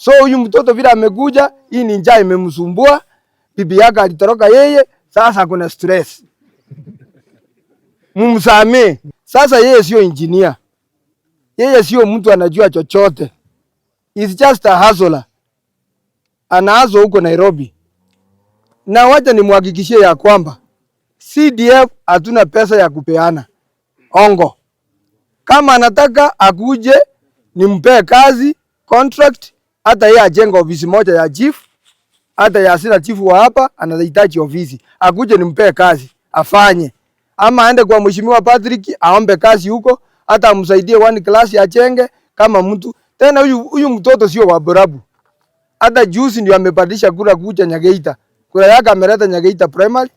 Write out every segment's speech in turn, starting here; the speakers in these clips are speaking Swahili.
So huyu mtoto vile amekuja, hii ni njaa imemsumbua, bibi yake alitoroka yeye, sasa kuna stress. Mumsamee. Sasa yeye sio engineer. Yeye sio mtu anajua chochote. He's just a hustler. Anaanza huko Nairobi. Na wacha nimhakikishie ya kwamba CDF hatuna pesa ya kupeana. Ongo. Kama anataka akuje nimpe kazi, contract, hata yeye ajenga ofisi moja ya chief, hata ya asina chief wa hapa anahitaji ofisi. Akuje nimpe kazi, afanye. Ama aende kwa mheshimiwa Patrick aombe kazi huko, hata amsaidie one class ajenge kama mtu. Tena huyu mtoto sio wa Borabu. Hata juzi ndio amebadilisha kura kuja Nyageita. Kura yake ameleta Nyageita primary,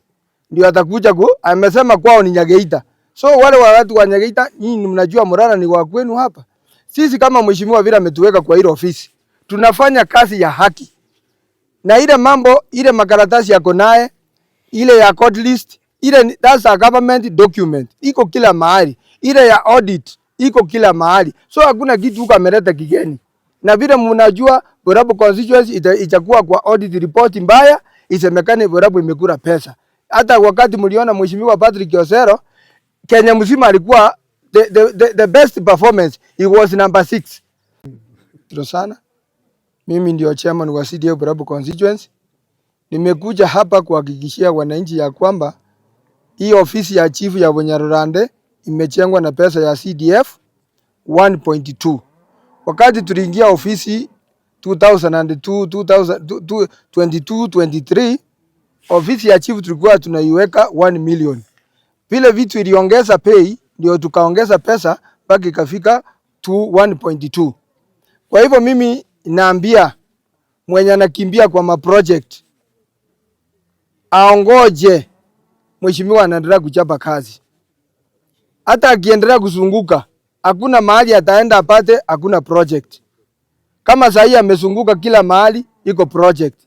ndio atakuja amesema kwao ni Nyageita. So wale watu wa Nyageita, nyinyi mnajua Murang'a ni wa kwenu hapa. Sisi kama mheshimiwa vile ametuweka kwa ile ofisi, tunafanya kazi ya haki. Na ile mambo, ile makaratasi yako naye, ile ya code list, ile that's a government document. Iko kila mahali. Ile ya audit, iko kila mahali. So hakuna kitu huko ameleta kigeni. Na vile mnajua Borabu constituency itakuwa kwa audit report mbaya, isemekane Borabu imekula pesa. Hata wakati mliona mheshimiwa Patrick Osero, Kenya mzima alikuwa the best performance, he was number 6. Sana. Mimi ndio chairman wa CDF Borabu constituency. Nimekuja hapa kuhakikishia wananchi ya kwamba hii ofisi ya chief ya Bunyarurande imechengwa na pesa ya CDF 1.2. Wakati tuliingia ofisi 2022-23 ofisi ya chief tulikuwa tunaiweka 1 million. Vile vitu iliongeza pay ndio tukaongeza pesa mpaka ikafika 1.2. Kwa hivyo mimi naambia mwenye anakimbia kwa maproject aongoje, mheshimiwa anaendelea kuchapa kazi. Hata akiendelea kuzunguka hakuna mahali ataenda apate hakuna project. Kama sasa amezunguka kila mahali iko project.